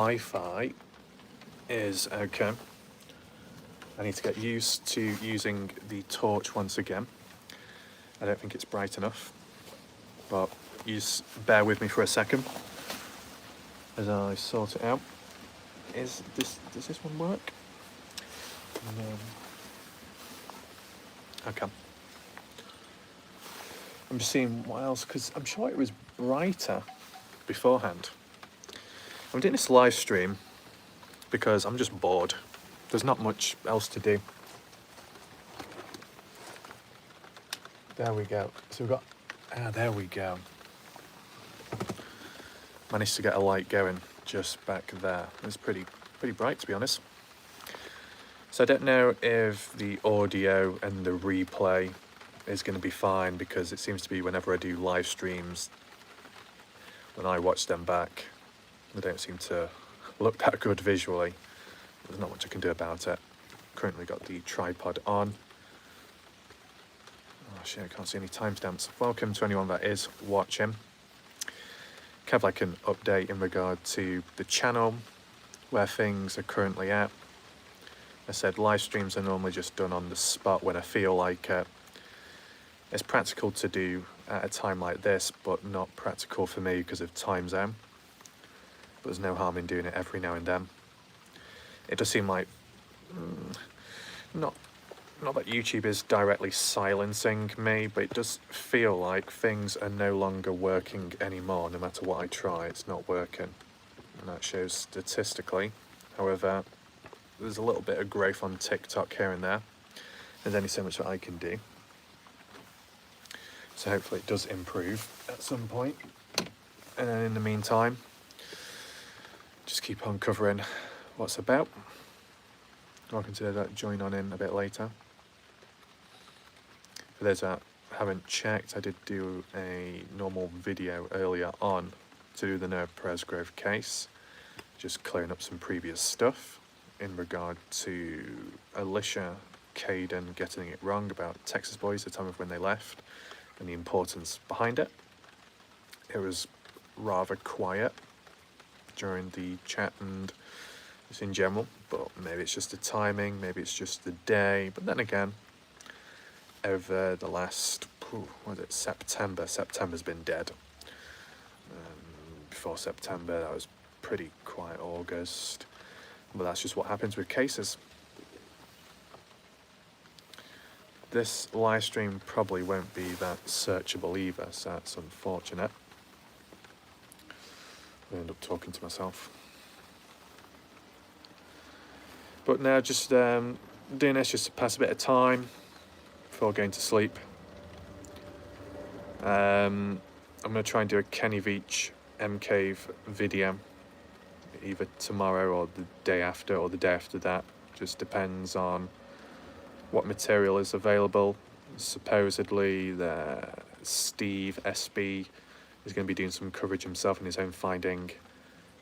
Wi-Fi is okay. I need to get used to using the torch once again. I don't think it's bright enough, but you just bear with me for a second as I sort it out. Does this one work? Okay. I'm just seeing what else, because I'm sure it was brighter beforehand. I'm doing this live stream because I'm just bored. There's not much else to do. There we go. So we've got, there we go. Managed to get a light going just back there. It's pretty bright, to be honest. So I don't know if the audio and the replay is going to be fine, because it seems to be whenever I do live streams, when I watch them back, they don't seem to look that good visually. There's not much I can do about it. Currently got the tripod on. Oh shit, I can't see any timestamps. Welcome to anyone that is watching. Have like an update in regard to the channel, where things are currently at. I said live streams are normally just done on the spot when I feel like it. It's practical to do at a time like this, but not practical for me because of time zone. But there's no harm in doing it every now and then. It does seem like, not that YouTube is directly silencing me, but it does feel like things are no longer working anymore. No matter what I try, it's not working. And that shows statistically. However, there's a little bit of growth on TikTok here and there. There's only so much that I can do. So hopefully it does improve at some point. And then in the meantime, just keep on covering what's about. I'll consider that join on in a bit later. For those that haven't checked, I did do a normal video earlier on to do the Nerve Presgrove case, just clearing up some previous stuff in regard to Alicia Caden getting it wrong about Texas Boys, the time of when they left, and the importance behind it. It was rather quiet during the chat and just in general, but maybe it's just the timing, maybe it's just the day. But then again, over the last, September's been dead. Before September, that was pretty quiet August. But that's just what happens with cases. This live stream probably won't be that searchable either, so that's unfortunate. I end up talking to myself. But now just doing this just to pass a bit of time before going to sleep. I'm going to try and do a Kenny Veach M-Cave video either tomorrow or the day after or the day after that. Just depends on what material is available. Supposedly Steve SB is going to be doing some coverage himself in his own finding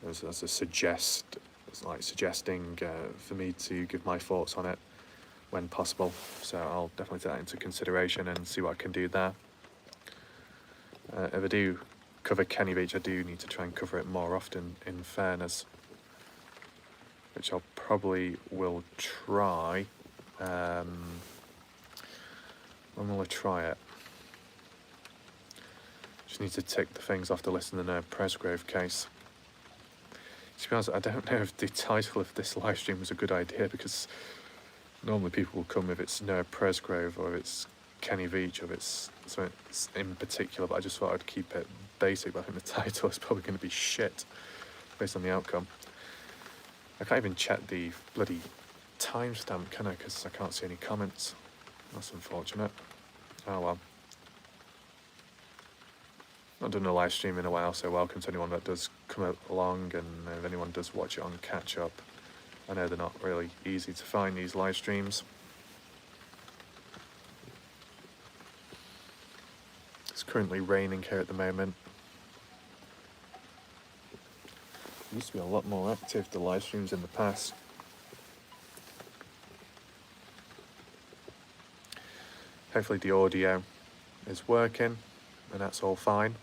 as a suggesting for me to give my thoughts on it when possible. So I'll definitely take that into consideration and see what I can do there. If I do cover Kenny Beach, I do need to try and cover it more often, in fairness, which I'll probably will try. When will I try it? Just need to tick the things off the list in the Nerve Presgrove case. To be honest, I don't know if the title of this live stream was a good idea, because normally people will come if it's Nerve Presgrove or if it's Kenny Veach or if it's something in particular, but I just thought I'd keep it basic. But I think the title is probably going to be shit based on the outcome. I can't even check the bloody timestamp, can I? Because I can't see any comments. That's unfortunate. Oh well. Not done a live stream in a while, so welcome to anyone that does come along, and if anyone does watch it on catch up. I know they're not really easy to find, these live streams. It's currently raining here at the moment. It used to be a lot more active, the live streams in the past. Hopefully the audio is working and that's all fine.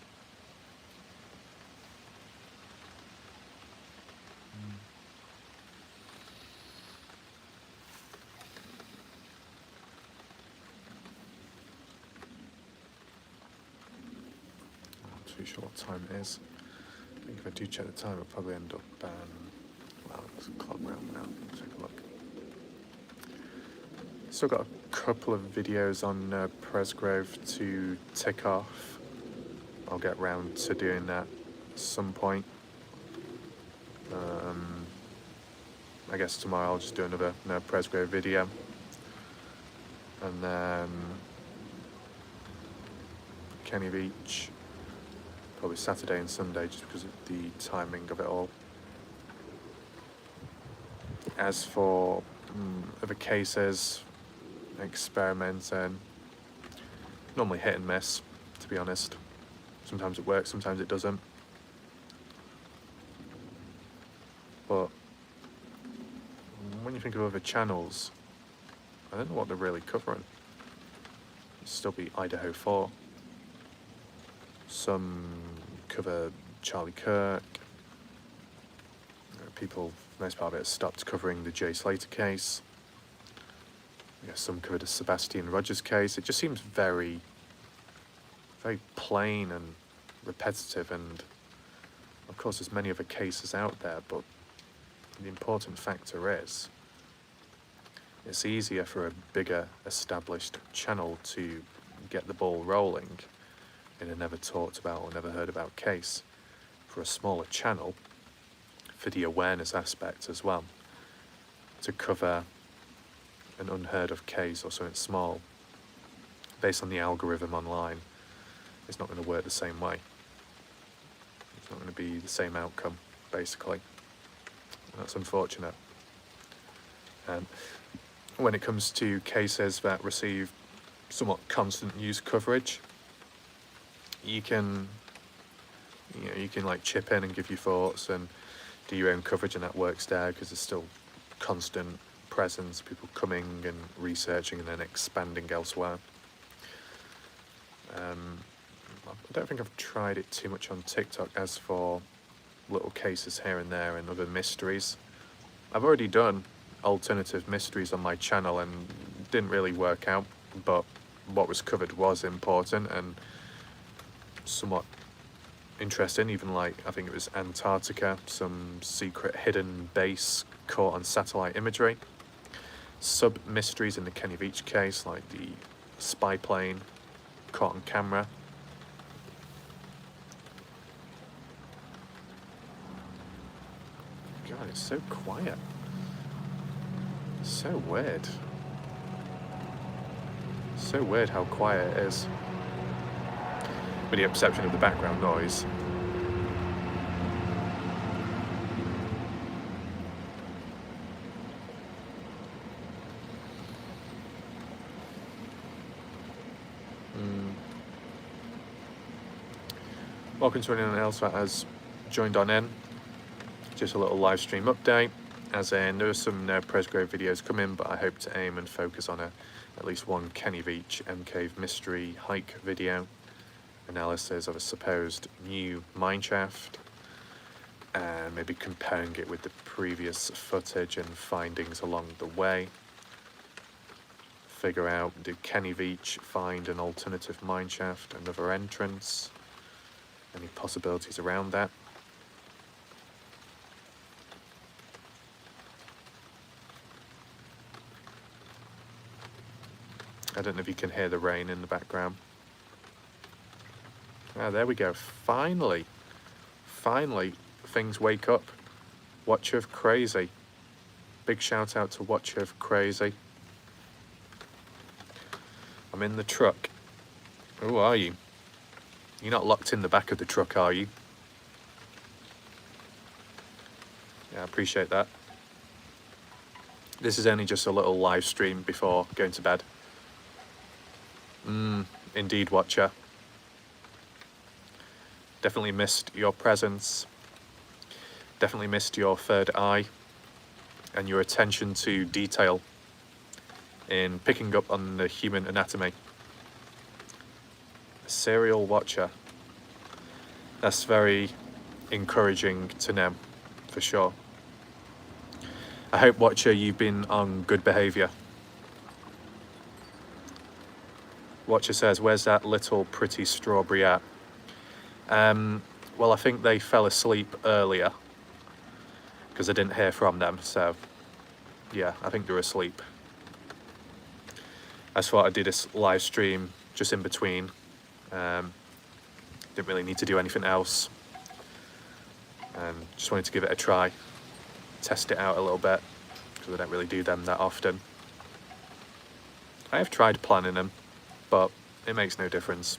too sure what time it is. I think if I do check the time, it'll probably end up, well, it's a clock round now. Let's take a look. Still got a couple of videos on Presgrove to tick off. I'll get round to doing that at some point. I guess tomorrow I'll just do another Presgrove video. And then Kenny Beach, probably Saturday and Sunday just because of the timing of it all. As for other cases, experimenting, normally hit and miss, to be honest. Sometimes it works, sometimes it doesn't. But when you think of other channels, I don't know what they're really covering. It'd still be Idaho 4. Some cover Charlie Kirk. People, for the most part of it, have stopped covering the Jay Slater case. I guess some covered the Sebastian Rogers case. It just seems very, very plain and repetitive, and of course there's many other cases out there, but the important factor is it's easier for a bigger established channel to get the ball rolling in a never talked about or never heard about case. For a smaller channel, for the awareness aspect as well, to cover an unheard of case or something small, based on the algorithm online, it's not going to work the same way. It's not going to be the same outcome, basically. And that's unfortunate. And when it comes to cases that receive somewhat constant news coverage, you can like chip in and give your thoughts and do your own coverage, and that works there because there's still constant presence, people coming and researching and then expanding elsewhere. I don't think I've tried it too much on TikTok. As for little cases here and there and other mysteries, I've already done alternative mysteries on my channel and didn't really work out, but what was covered was important and somewhat interesting. Even like, I think it was Antarctica, some secret hidden base caught on satellite imagery. Sub-mysteries in the Kenny Beach case, like the spy plane caught on camera. God, it's so quiet. So weird. So weird how quiet it is. With the exception of the background noise. Welcome to anyone else that has joined on in. Just a little live stream update. As in, there are some Presgrove videos coming, but I hope to aim and focus on at least one Kenny Beach M Cave mystery hike video. Analysis of a supposed new mineshaft, and maybe comparing it with the previous footage and findings along the way. Figure out, did Kenny Beach find an alternative mineshaft, another entrance? Any possibilities around that? I don't know if you can hear the rain in the background. Ah, there we go. Finally, things wake up. Watch of Crazy. Big shout out to Watch of Crazy. I'm in the truck. Who are you? You're not locked in the back of the truck, are you? Yeah, I appreciate that. This is only just a little live stream before going to bed. Indeed, Watcher. Definitely missed your presence. Definitely missed your third eye and your attention to detail in picking up on the human anatomy. A serial watcher. That's very encouraging to know, for sure. I hope, Watcher, you've been on good behaviour. Watcher says, where's that little pretty strawberry at? Well, I think they fell asleep earlier because I didn't hear from them, so yeah, I think they're asleep. I just thought I'd do this live stream just in between. Didn't really need to do anything else. Just wanted to give it a try, test it out a little bit, because I don't really do them that often. I have tried planning them, but it makes no difference.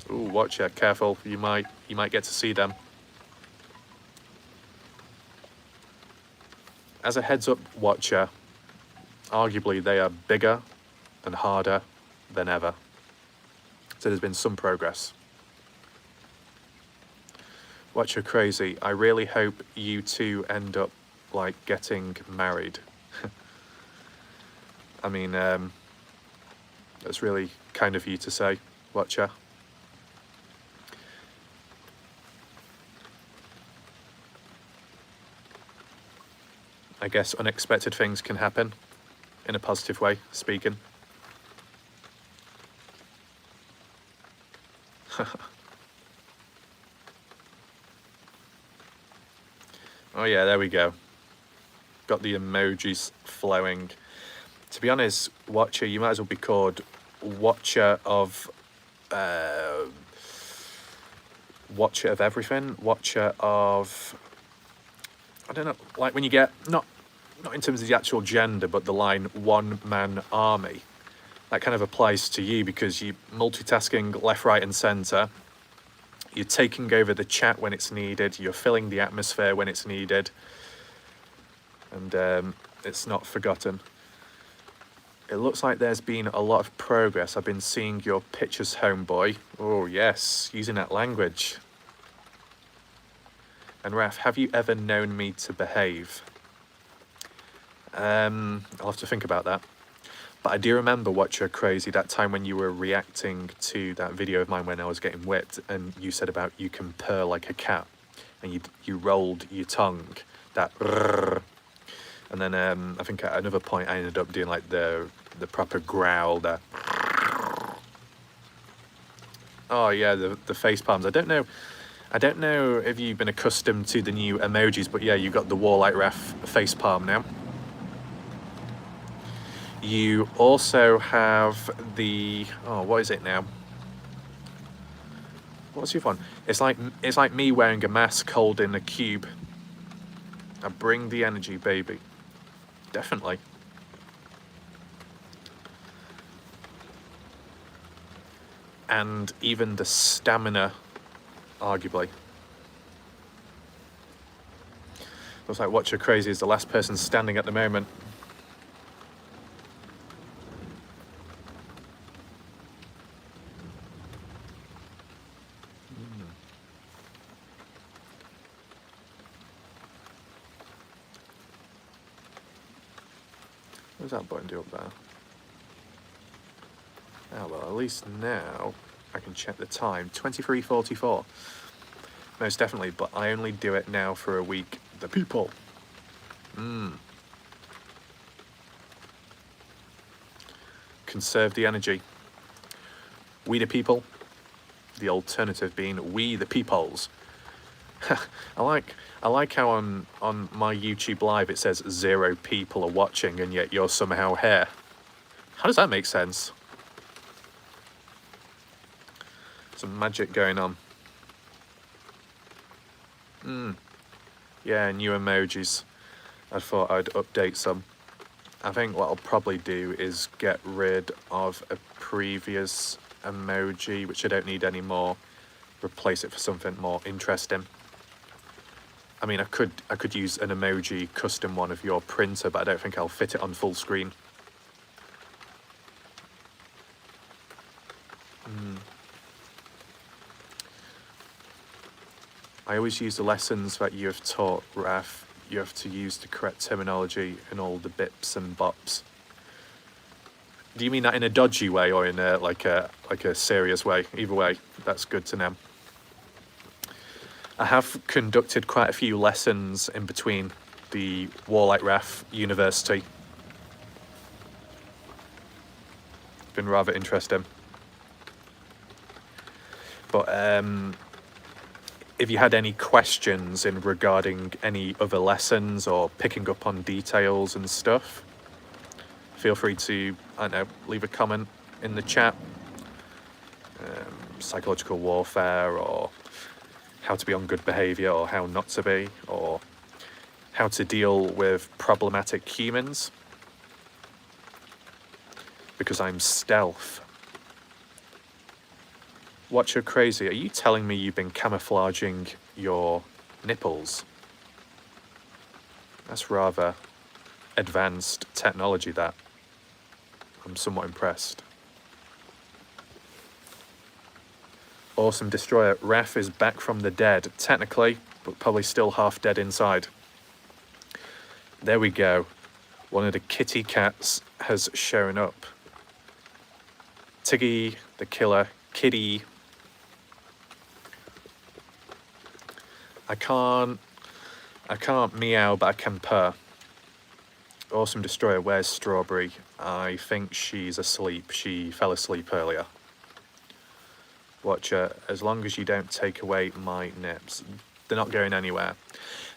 Ooh, watcher, careful, you might get to see them. As a heads up, watcher, arguably they are bigger and harder than ever. So there's been some progress. Watcher crazy, I really hope you two end up like getting married. I mean, that's really kind of you to say, watcher. I guess unexpected things can happen, in a positive way, speaking. Oh yeah, there we go. Got the emojis flowing. To be honest, watcher, you might as well be called watcher of everything. Watcher of, I don't know, like when you get, not in terms of the actual gender, but the line one-man army. That kind of applies to you because you're multitasking left, right and centre. You're taking over the chat when it's needed. You're filling the atmosphere when it's needed. And it's not forgotten. It looks like there's been a lot of progress. I've been seeing your pictures, homeboy. Oh yes, using that language. And Raf, have you ever known me to behave? I'll have to think about that. But I do remember, Watcher Crazy, that time when you were reacting to that video of mine when I was getting whipped, and you said about you can purr like a cat, and you rolled your tongue, that rrr. And then I think at another point I ended up doing like the proper growl, the oh yeah, the face palms. I don't know if you've been accustomed to the new emojis, but yeah, you got the Warlight Ref face palm now. You also have the, oh, what is it now? What's your one? It's like me wearing a mask holding a cube. I bring the energy, baby. Definitely. And even the stamina, arguably. Looks like Watcher Crazy is the last person standing at the moment. What does that button do up there? Oh, well, at least now I can check the time. 23:44. Most definitely, but I only do it now for a week. The people. Conserve the energy. We the people. The alternative being we the peoples. I like how on my YouTube live it says 0 people are watching and yet you're somehow here. How does that make sense? Some magic going on. Yeah, new emojis. I thought I'd update some. I think what I'll probably do is get rid of a previous emoji, which I don't need anymore. Replace it for something more interesting. I mean, I could use an emoji custom one of your printer, but I don't think I'll fit it on full screen. I always use the lessons that you have taught, Raf. You have to use the correct terminology in all the bips and bops. Do you mean that in a dodgy way or in a like a serious way? Either way, that's good to know. I have conducted quite a few lessons in between the Warlight Ref University. It's been rather interesting. But if you had any questions in regarding any other lessons or picking up on details and stuff, feel free to, I don't know, leave a comment in the chat. Psychological warfare, or how to be on good behavior or how not to be, or how to deal with problematic humans. Because I'm stealth. Watcher Crazy, are you telling me you've been camouflaging your nipples? That's rather advanced technology, that. I'm somewhat impressed. Awesome Destroyer, Raf is back from the dead, technically, but probably still half dead inside. There we go. One of the kitty cats has shown up. Tiggy, the killer, kitty. I can't meow, but I can purr. Awesome Destroyer, where's Strawberry? I think she's asleep. She fell asleep earlier. Watcher, as long as you don't take away my nips. They're not going anywhere.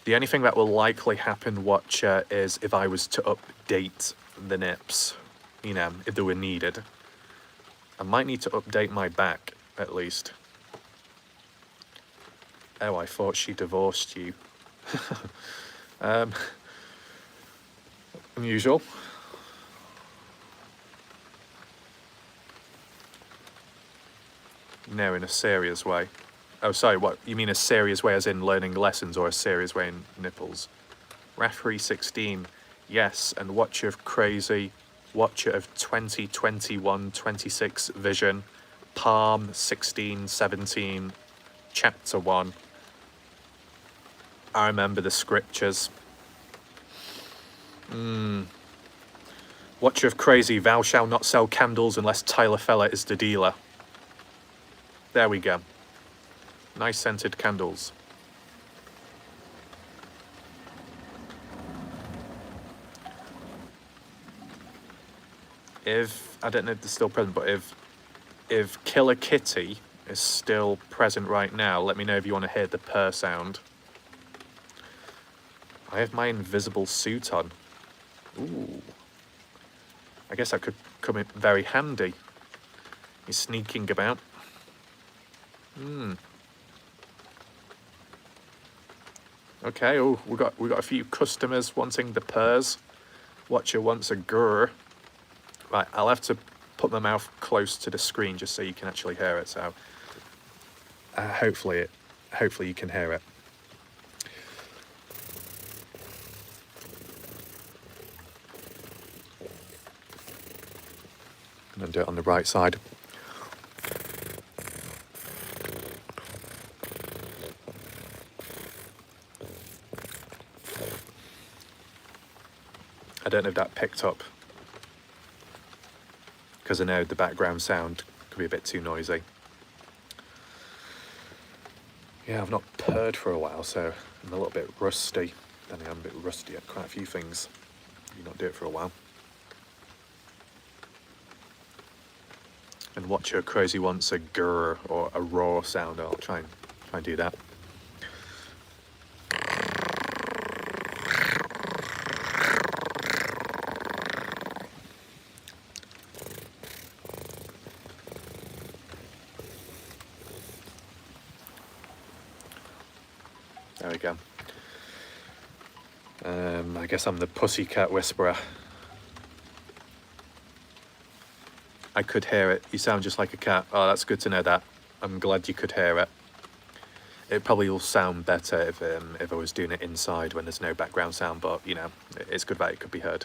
The only thing that will likely happen, Watcher, is if I was to update the nips. You know, if they were needed. I might need to update my back, at least. Oh, I thought she divorced you. Unusual. No, in a serious way. Oh, sorry, what? You mean a serious way as in learning lessons, or a serious way in nipples? Referee 16, yes, and Watcher of Crazy, Watcher of 2021-26 Vision, Palm 16-17, Chapter 1. I remember the scriptures. Watcher of Crazy, thou shalt not sell candles unless Tyler Feller is the dealer. There we go. Nice scented candles. If, I don't know if they're still present, but if Killer Kitty is still present right now, let me know if you want to hear the purr sound. I have my invisible suit on. Ooh. I guess that could come in very handy. He's sneaking about. Okay, oh, we got a few customers wanting the purrs. Watcher wants a grr. Right, I'll have to put my mouth close to the screen just so you can actually hear it. So hopefully you can hear it. And then do it on the right side. I don't know if that picked up, because I know the background sound could be a bit too noisy. Yeah, I've not purred for a while, so I'm a little bit rusty. I think I'm a bit rusty at quite a few things. You not do it for a while. And Watcher Crazy wants a grr or a raw sound. I'll try and do that. There we go. I guess I'm the pussycat whisperer. I could hear it. You sound just like a cat. Oh, that's good to know that. I'm glad you could hear it. It probably will sound better if I was doing it inside when there's no background sound, but, you know, it's good that it could be heard.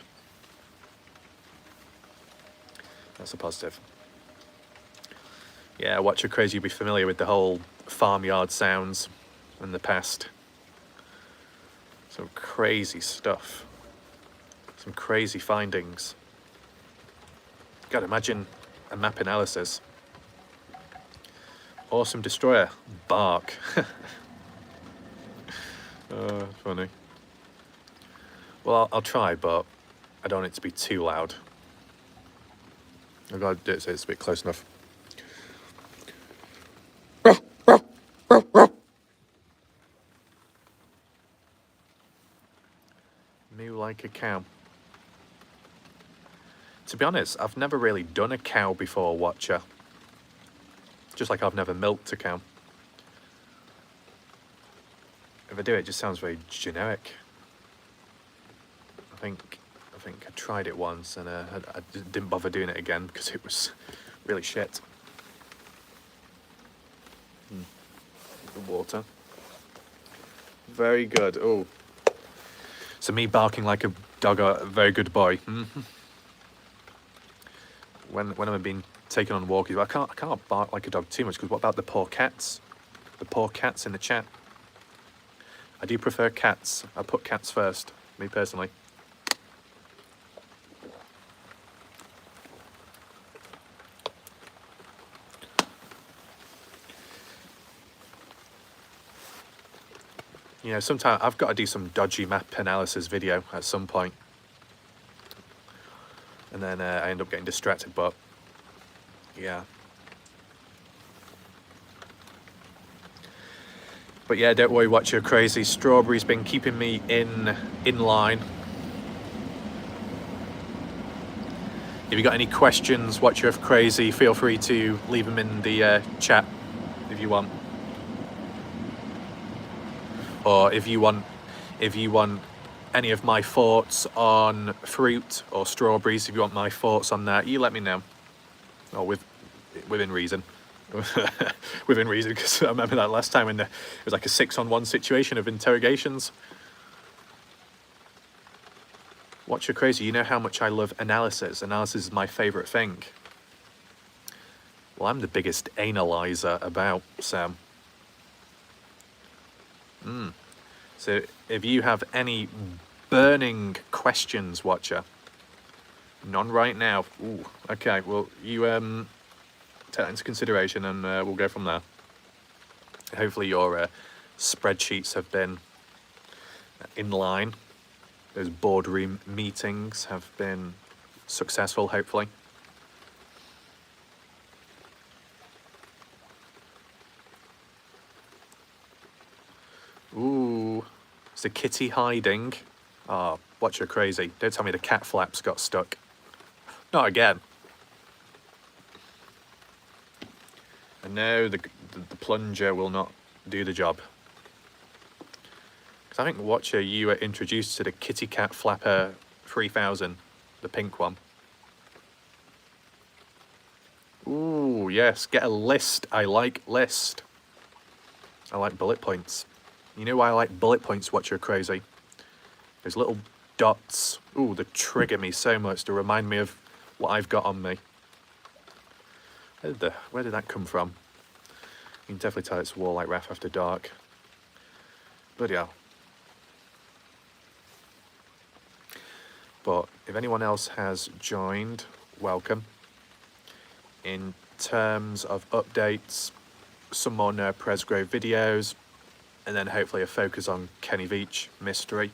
That's a positive. Yeah, Watcher Crazy, you'll be familiar with the whole farmyard sounds in the past. Some crazy stuff. Some crazy findings. God, imagine a map analysis. Awesome Destroyer, bark. Funny. Well, I'll try, but I don't want it to be too loud. I've got to do it so it's a bit close enough. Moo like a cow. To be honest, I've never really done a cow before, Watcher. Just like I've never milked a cow. If I do, it just sounds very generic. I think I tried it once and I didn't bother doing it again because it was really shit. The water. Very good. Oh, so me barking like a dog, a very good boy. When I'm being taken on walkies, I can't bark like a dog too much because what about the poor cats? The poor cats in the chat. I do prefer cats. I put cats first, me personally. You know, sometimes I've got to do some dodgy map analysis video at some point. And then I end up getting distracted, but yeah. But yeah, don't worry, Watcher Crazy. Strawberry's been keeping me in line. If you got any questions, Watcher of Crazy, feel free to leave them in the chat if you want. Or if you want any of my thoughts on fruit or strawberries, if you want my thoughts on that, you let me know. Or within reason. Within reason, because I remember that last time when it was like a 6-on-1 situation of interrogations. Watcher Crazy, you know how much I love analysis. Analysis is my favourite thing. Well, I'm the biggest analyzer about, so... So if you have any burning questions, Watcher, none right now. Ooh, okay, well, you take that into consideration and we'll go from there. Hopefully your spreadsheets have been in line. Those boardroom meetings have been successful, hopefully. Ooh, is the kitty hiding? Oh, Watcher Crazy. Don't tell me the cat flaps got stuck. Not again. And no, the plunger will not do the job. Because I think, Watcher, you were introduced to the Kitty Cat Flapper 3000, the pink one. Ooh, yes, get a list. I like list. I like bullet points. You know why I like bullet points, Watcher Crazy? Those little dots. Ooh, they trigger me so much to remind me of what I've got on me. Where did that come from? You can definitely tell it's Warlike Wrath After Dark. Bloody hell. But if anyone else has joined, welcome. In terms of updates, some more Nerd Presgrove videos, and then hopefully a focus on Kenny Veach mystery.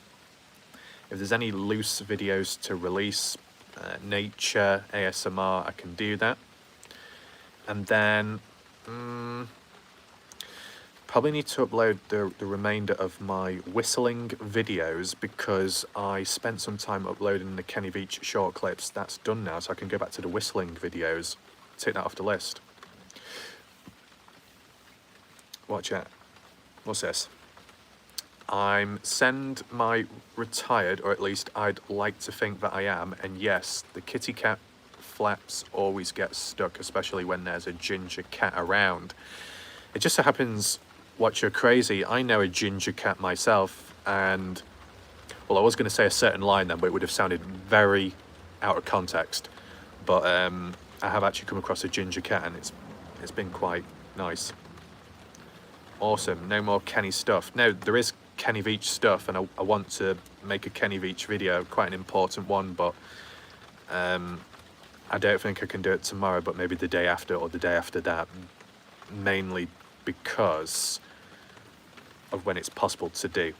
If there's any loose videos to release, nature, ASMR, I can do that. And then probably need to upload the remainder of my whistling videos because I spent some time uploading the Kenny Veach short clips. That's done now, so I can go back to the whistling videos, take that off the list. Watch out. What's this? I'm semi-retired, or at least I'd like to think that I am, and yes, the kitty cat flaps always get stuck, especially when there's a ginger cat around. It just so happens, Watcher Crazy, I know a ginger cat myself, and, well, I was going to say a certain line then, but it would have sounded very out of context, but I have actually come across a ginger cat, and it's been quite nice. Awesome. No more Kenny stuff. No, there is Kenny Veach stuff, and I want to make a Kenny Veach video, quite an important one, but I don't think I can do it tomorrow, but maybe the day after or the day after that, mainly because of when it's possible to do,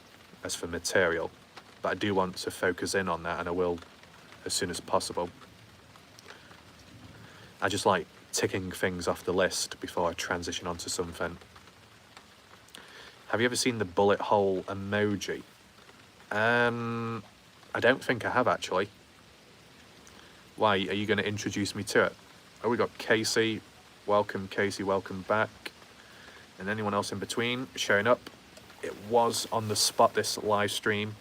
as for material. But I do want to focus in on that, and I will as soon as possible. I just like ticking things off the list before I transition onto something. Have you ever seen the bullet hole emoji? I don't think I have, actually. Why, are you going to introduce me to it? Oh, we got Casey. Welcome, Casey, welcome back. And anyone else in between showing up. It was on the spot, this live stream.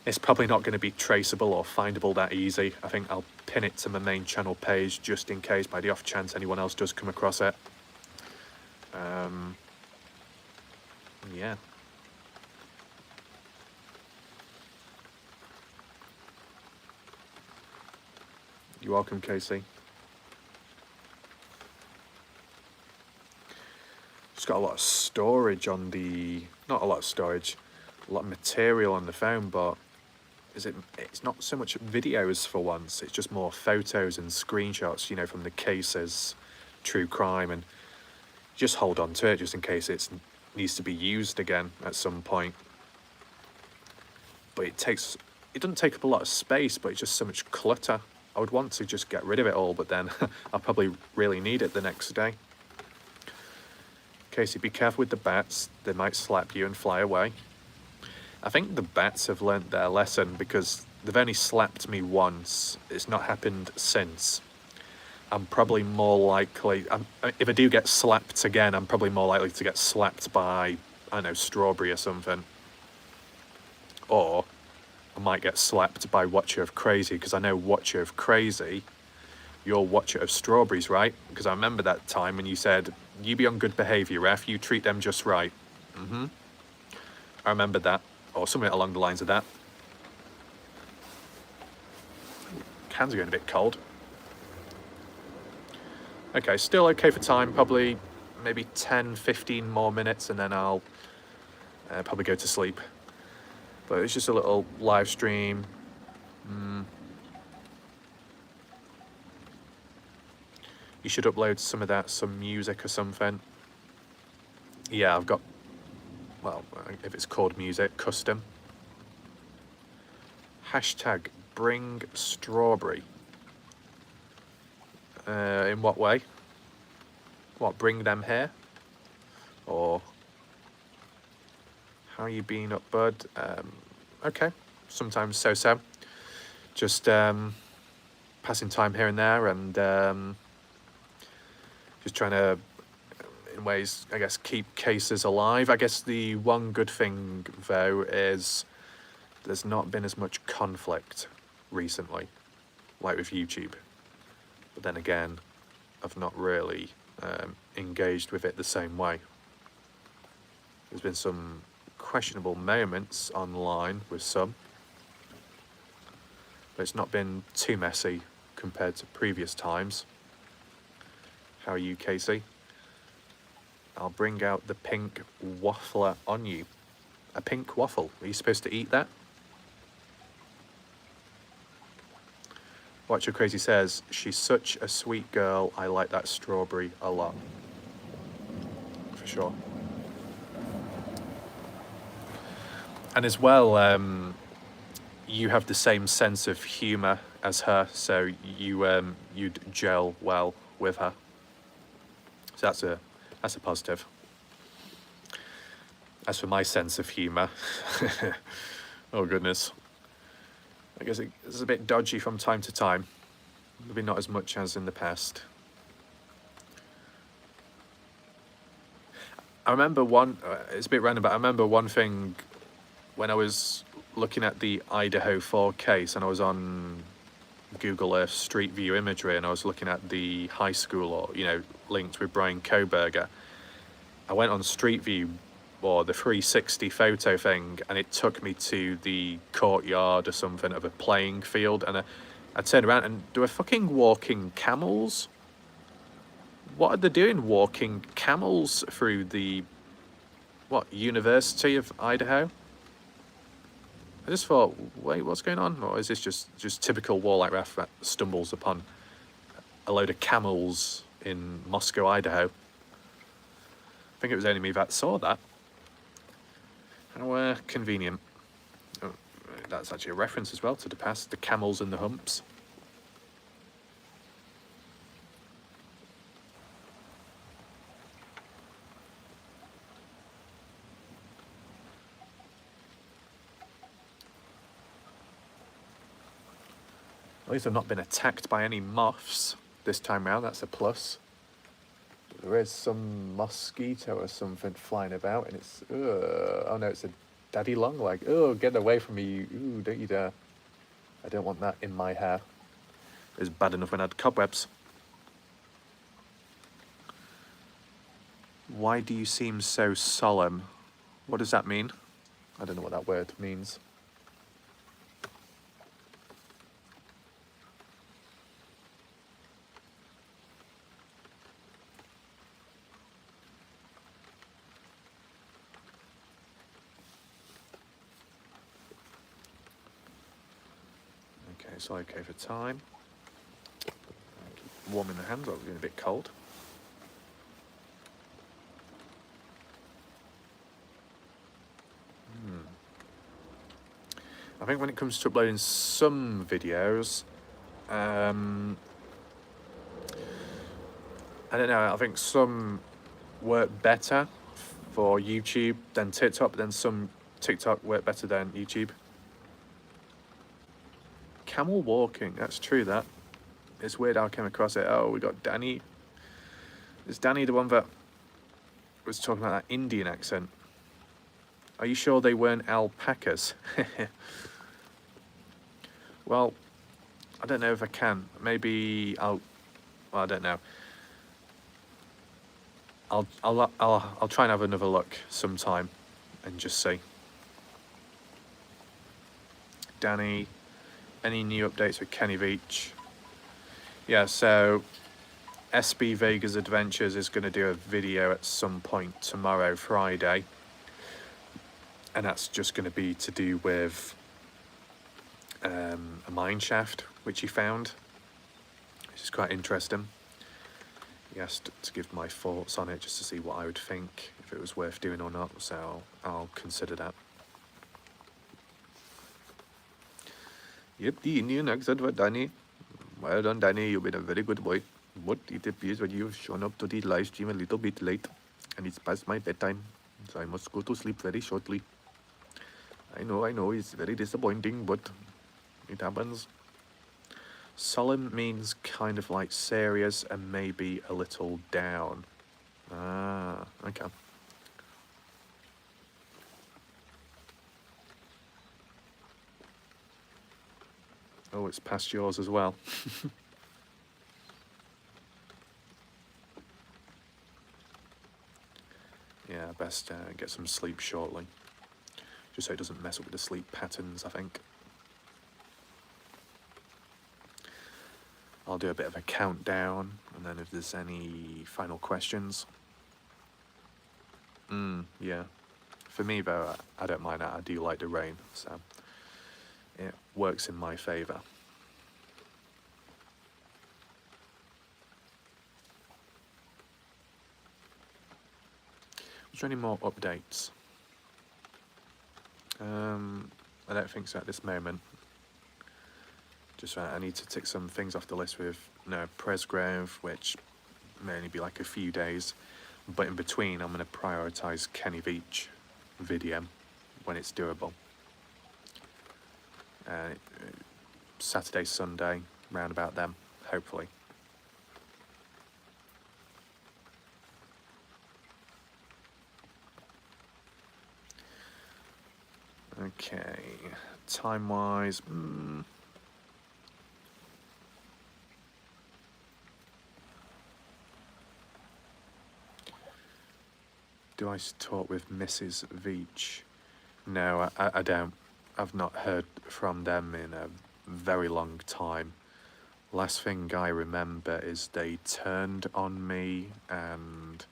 It's probably not going to be traceable or findable that easy. I think I'll pin it to my main channel page just in case, by the off chance anyone else does come across it. Yeah. You're welcome, Casey. Just got a lot of storage on the... Not a lot of storage. A lot of material on the phone, but... It's not so much videos for once. It's just more photos and screenshots, you know, from the cases, true crime, and just hold on to it just in case it needs to be used again at some point. But it doesn't take up a lot of space, but it's just so much clutter. I would want to just get rid of it all, but then I'll probably really need it the next day. Casey, be careful with the bats. They might slap you and fly away. I think the bats have learnt their lesson because they've only slapped me once. It's not happened since. I'm probably more likely... if I do get slapped again, I'm probably more likely to get slapped by, I don't know, Strawberry or something. Or I might get slapped by Watcher of Crazy, because I know Watcher of Crazy, you're Watcher of Strawberries, right? Because I remember that time when you said, you be on good behaviour, ref, you treat them just right. I remember that. Or something along the lines of that. Hands are getting a bit cold. Okay, still okay for time. Probably maybe 10, 15 more minutes and then I'll probably go to sleep. But it's just a little live stream. You should upload some of that, some music or something. Yeah, I've got... Well, if it's called music, custom. Hashtag bring strawberry. In what way? What, bring them here? Or how you been up, bud? Okay, sometimes so-so. Just passing time here and there and just trying to, in ways, I guess, keep cases alive. I guess the one good thing, though, is there's not been as much conflict recently, like with YouTube. But then again, I've not really engaged with it the same way. There's been some questionable moments online with some, but it's not been too messy compared to previous times. How are you, Casey? I'll bring out the pink waffler on you. A pink waffle. Are you supposed to eat that? Watcher Crazy says, she's such a sweet girl. I like that strawberry a lot. For sure. And as well, you have the same sense of humour as her, so you'd gel well with her. So that's a positive. As for my sense of humour, oh goodness, I guess it's a bit dodgy from time to time. Maybe not as much as in the past. I remember it's a bit random, but I remember one thing when I was looking at the Idaho 4 case and I was on Google Earth Street View imagery and I was looking at the high school, or, you know, linked with Brian Koberger. I went on Street View or the 360 photo thing and it took me to the courtyard or something of a playing field, and I turned around and there were fucking walking camels. What are they doing walking camels through the, what, University of Idaho? I just thought, wait, what's going on? Or is this just typical Warlike Ref that stumbles upon a load of camels in Moscow, Idaho? I think it was only me that saw that. How convenient. Oh, that's actually a reference as well to the past, the camels and the humps. least I've not been attacked by any moths this time round. That's a plus. There is some mosquito or something flying about, and it's... oh no, it's a daddy long leg. Oh, get away from me. Ooh, don't you dare. I don't want that in my hair. It's bad enough when I had cobwebs. Why do you seem so solemn? What does that mean? I don't know what that word means. Okay, it's okay for time. Keep warming the hands, I'm getting a bit cold. I think when it comes to uploading some videos, I don't know, I think some work better for YouTube than TikTok, but then some TikTok work better than YouTube. Camel walking, that's true that. It's weird how I came across it. Oh, we got Danny. Is Danny the one that was talking about that Indian accent? Are you sure they weren't alpacas? Well, I don't know if I can. Maybe well, I don't know. I'll try and have another look sometime and just see. Danny, any new updates with Kenny Beach? Yeah, so SB Vegas Adventures is going to do a video at some point tomorrow, Friday. And that's just going to be to do with a mine shaft, which he found, which is quite interesting. He asked to give my thoughts on it, just to see what I would think, if it was worth doing or not, so I'll consider that. Yep, the Indian accent for Danny. Well done, Danny, you've been a very good boy. But it appears that you've shown up to the live stream a little bit late, and it's past my bedtime, so I must go to sleep very shortly. I know, it's very disappointing, but it happens. Solemn means kind of like serious and maybe a little down. Ah, okay. Oh, it's past yours as well. Yeah, best get some sleep shortly. Just so it doesn't mess up with the sleep patterns, I think. I'll do a bit of a countdown, and then if there's any final questions. Yeah. For me, though, I don't mind that. I do like the rain, so it works in my favour. Is there any more updates? I don't think so at this moment. Just I need to tick some things off the list with Pres Grove, which may only be like a few days. But in between, I'm going to prioritise Kenny Beach video when it's doable. Saturday, Sunday, round about them, hopefully. Okay, time-wise, do I talk with Mrs. Veach? No, I don't. I've not heard from them in a very long time. Last thing I remember is they turned on me and,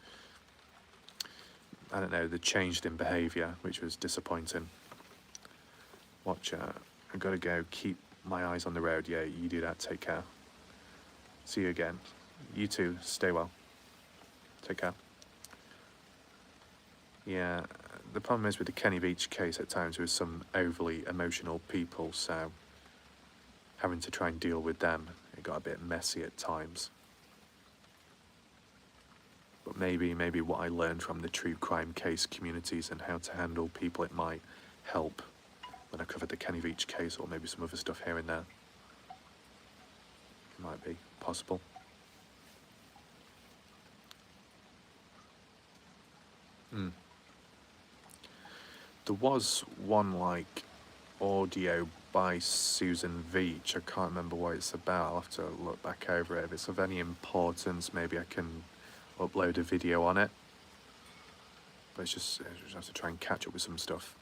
I don't know, they changed in behaviour, which was disappointing. Watch out. I've got to go. Keep my eyes on the road. Yeah, you do that. Take care. See you again. You too. Stay well. Take care. Yeah, the problem is with the Kenny Beach case at times with some overly emotional people, so having to try and deal with them, it got a bit messy at times. But maybe what I learned from the true crime case communities and how to handle people, it might help when I covered the Kenny Beach case, or maybe some other stuff here and there. Might be possible. There was one like audio by Susan Veach. I can't remember what it's about. I'll have to look back over it. If it's of any importance, maybe I can upload a video on it. But I just have to try and catch up with some stuff.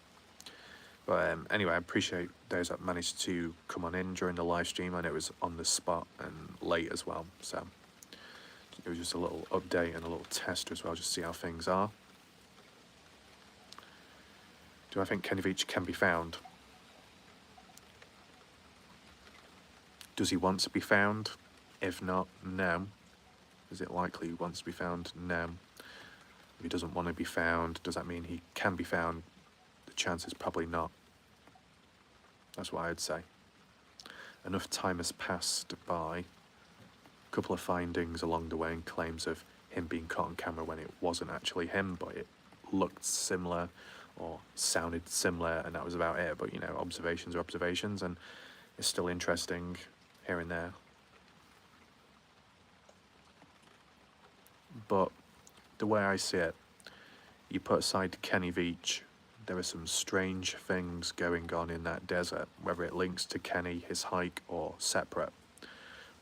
But anyway, I appreciate those that managed to come on in during the live stream. I know it was on the spot and late as well. So it was just a little update and a little test as well, just to see how things are. Do I think Kenny Veach can be found? Does he want to be found? If not, no. Is it likely he wants to be found? No. If he doesn't want to be found, does that mean he can be found? The chance is probably not. That's what I'd say. Enough time has passed by. A couple of findings along the way and claims of him being caught on camera when it wasn't actually him, but it looked similar or sounded similar, and that was about it. But you know, observations are observations, and it's still interesting here and there. But the way I see it, you put aside Kenny Veach, there are some strange things going on in that desert, whether it links to Kenny, his hike, or separate.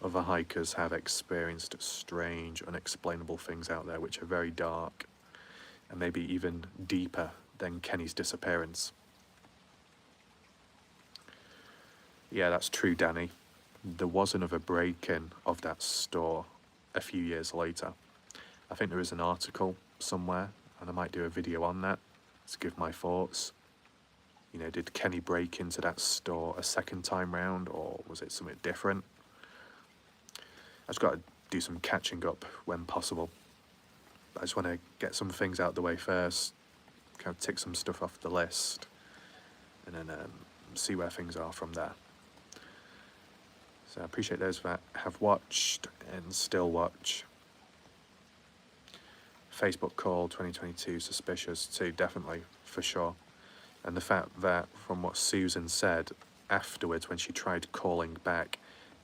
Other hikers have experienced strange, unexplainable things out there which are very dark and maybe even deeper than Kenny's disappearance. Yeah, that's true, Danny. There was another break-in of that store a few years later. I think there is an article somewhere, and I might do a video on that to give my thoughts. You know, did Kenny break into that store a second time round, or was it something different? I've just got to do some catching up when possible. But I just want to get some things out of the way first, kind of tick some stuff off the list, and then see where things are from there. So I appreciate those that have watched and still watch. Facebook call 2022 suspicious too, definitely, for sure. And the fact that, from what Susan said afterwards when she tried calling back,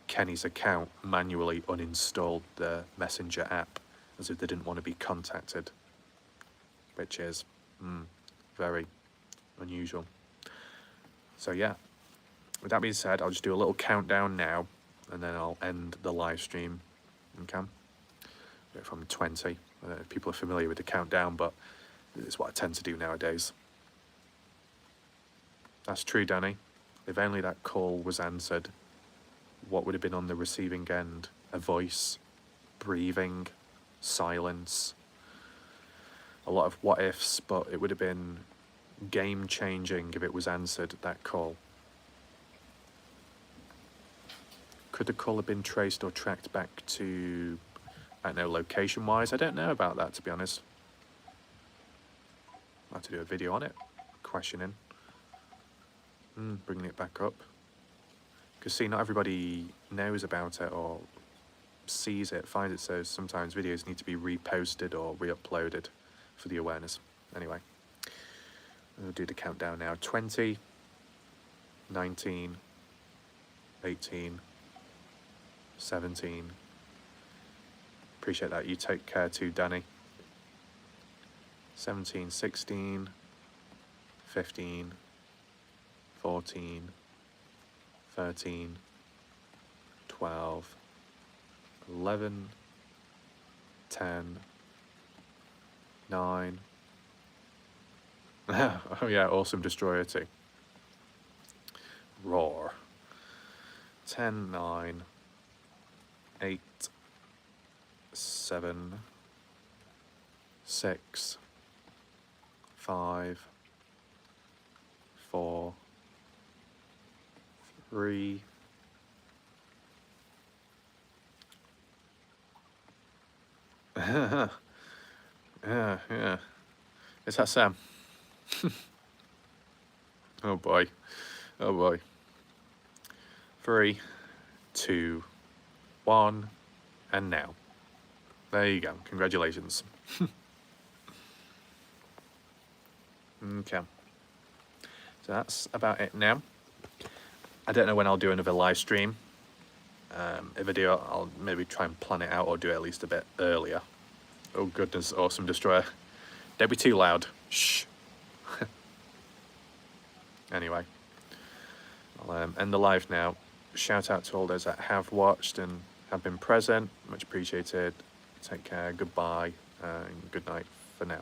Kenny's account manually uninstalled the Messenger app as if they didn't want to be contacted, which is very unusual. So yeah, with that being said, I'll just do a little countdown now, and then I'll end the live stream. Okay, from 20. I don't know if people are familiar with the countdown, but it's what I tend to do nowadays. That's true, Danny. If only that call was answered, what would have been on the receiving end? A voice, breathing, silence. A lot of what ifs, but it would have been game changing if it was answered, that call. Could the call have been traced or tracked back to, I don't know, location wise? I don't know about that, to be honest. I'll have to do a video on it, questioning. Bringing it back up. Because see, not everybody knows about it or sees it, finds it, so sometimes videos need to be reposted or re-uploaded for the awareness. Anyway, we'll do the countdown now. 20, 19, 18, 17. Appreciate that. You take care too, Danny. 17, 16, 15, 14, 13, 12, 11, 10, 9. Oh yeah, awesome destroyer too. Roar. 10, 9, 8, 7, 6, 5, 4, 3, yeah. Is that Sam? Oh boy. Oh boy. 3, 2, 1, and now. There you go. Congratulations. Okay. So that's about it now. I don't know when I'll do another live stream. if I do, I'll maybe try and plan it out or do it at least a bit earlier. Oh goodness, awesome destroyer. Don't be too loud. Shh. Anyway, I'll end the live now. Shout out to all those that have watched and have been present. Much appreciated. Take care. Goodbye. And good night.